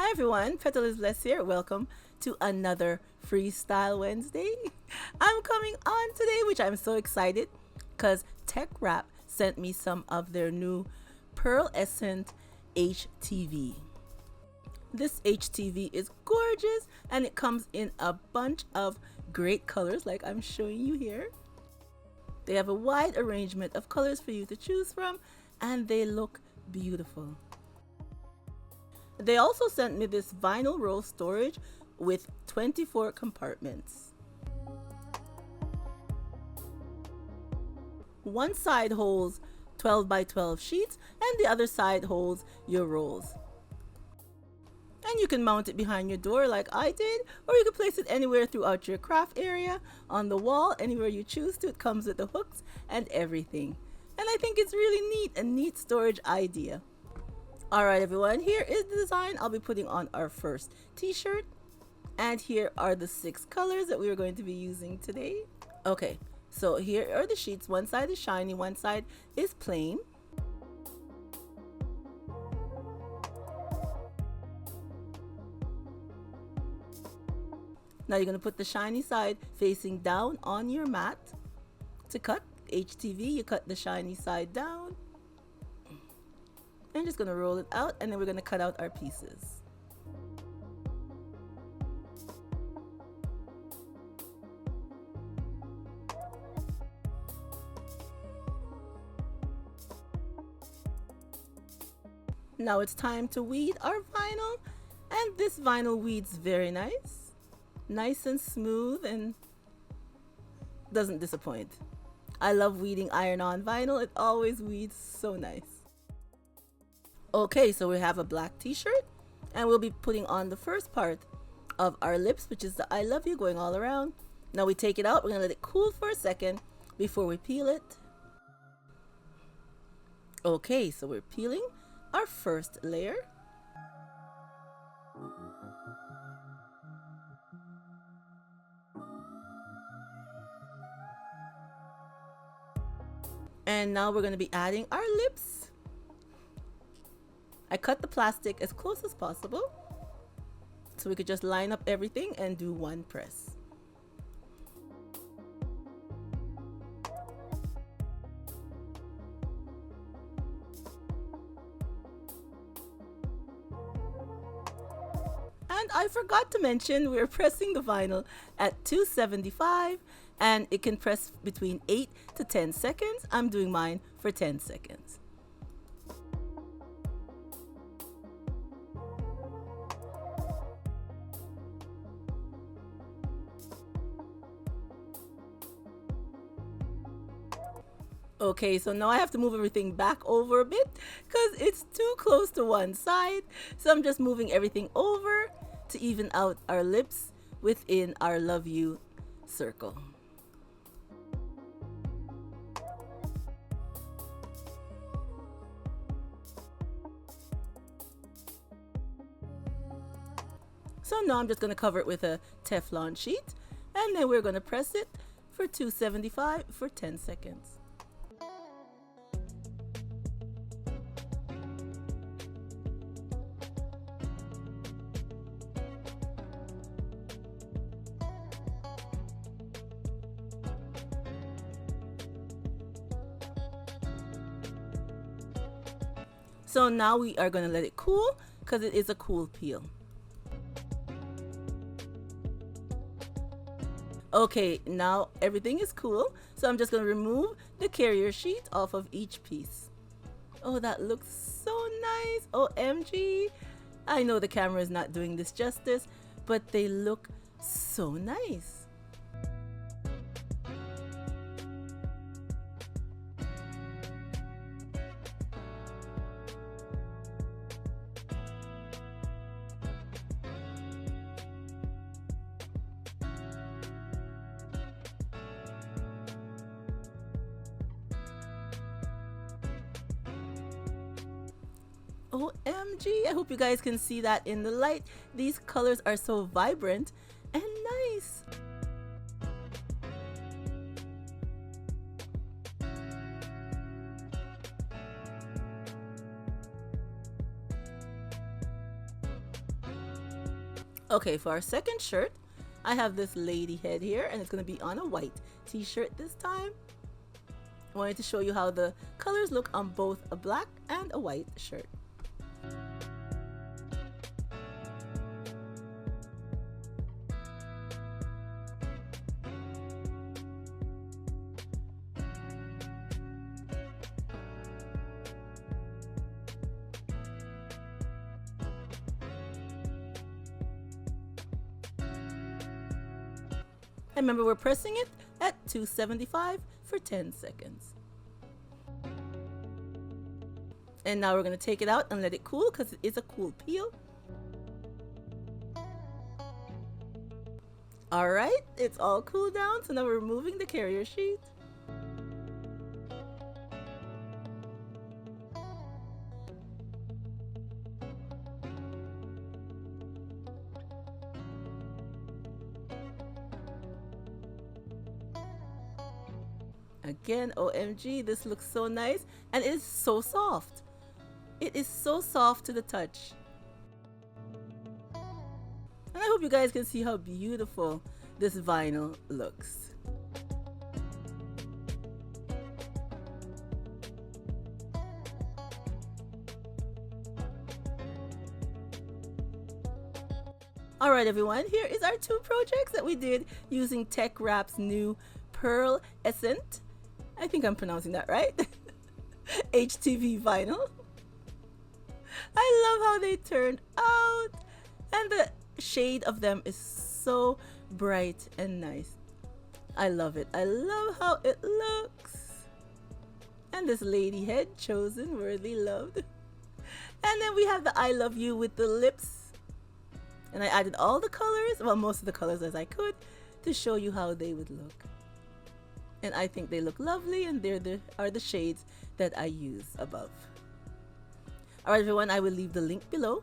Hi everyone, Petalisbless here. Welcome to another Freestyle Wednesday. I'm coming on today, which I'm so excited because TeckWrap sent me some of their new Pearlescent HTV. This HTV is gorgeous and it comes in a bunch of great colors like I'm showing you here. They have a wide arrangement of colors for you to choose from and they look beautiful. They also sent me this vinyl roll storage with 24 compartments. One side holds 12 by 12 sheets and the other side holds your rolls. And you can mount it behind your door like I did, or you can place it anywhere throughout your craft area, on the wall, anywhere you choose to. It comes with the hooks and everything. And I think it's really neat, a neat storage idea. Alright everyone, here is the design I'll be putting on our first t-shirt. And here are the 6 colors that we are going to be using today. Okay, so here are the sheets. One side is shiny, one side is plain. Now you're going to put the shiny side facing down on your mat. To cut HTV, you cut the shiny side down. I'm just going to roll it out and then we're going to cut out our pieces. Now it's time to weed our vinyl, and this vinyl weeds very nice. Nice and smooth and doesn't disappoint. I love weeding iron-on vinyl. It always weeds so nice. Okay, so we have a black t-shirt and we'll be putting on the first part of our lips, which is the I love you going all around. Now we take it out, we're gonna let it cool for a second before we peel it. Okay, so we're peeling our first layer. And now we're gonna be adding our lips. I cut the plastic as close as possible so we could just line up everything and do one press. And I forgot to mention we're pressing the vinyl at 275 and it can press between 8 to 10 seconds. I'm doing mine for 10 seconds. Okay, so now I have to move everything back over a bit because it's too close to one side. So I'm just moving everything over to even out our lips within our love you circle. So now I'm just going to cover it with a Teflon sheet and then we're going to press it for 275 for 10 seconds. So now we are going to let it cool because it is a cool peel. Okay, now everything is cool. So I'm just going to remove the carrier sheet off of each piece. Oh, that looks so nice. OMG. I know the camera is not doing this justice, but they look so nice. OMG, I hope you guys can see that in the light. These colors are so vibrant and nice. Okay, for our second shirt, I have this lady head here, and it's going to be on a white t-shirt this time. I wanted to show you how the colors look on both a black and a white shirt. And remember, we're pressing it at 275 for 10 seconds. And now we're going to take it out and let it cool because it is a cool peel. Alright, it's all cooled down, so now we're removing the carrier sheet. Again, OMG, this looks so nice, and it is so soft. It is so soft to the touch. And I hope you guys can see how beautiful this vinyl looks. Alright everyone, here is our two projects that we did using TeckWrap's new Pearlescent. I think I'm pronouncing that right. HTV vinyl. I love how they turned out, and the shade of them is so bright and nice. I love it. I love how it looks. And this lady head, chosen, worthy, loved. And then we have the I love you with the lips. And I added all the colors, well, most of the colors as I could, to show you how they would look. And I think they look lovely, and they are the shades that I use above. Alright everyone, I will leave the link below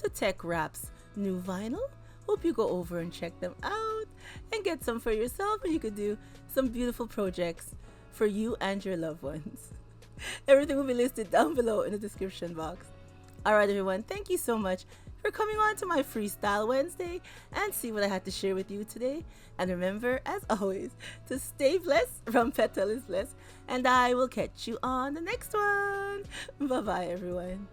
to TeckWrap's new vinyl. Hope you go over and check them out and get some for yourself, and you could do some beautiful projects for you and your loved ones. Everything will be listed down below in the description box. Alright everyone, thank you so much for coming on to my Freestyle Wednesday and see what I had to share with you today. And remember, as always, to stay blessed from Petalisbless, and I will catch you on the next one. Bye bye everyone.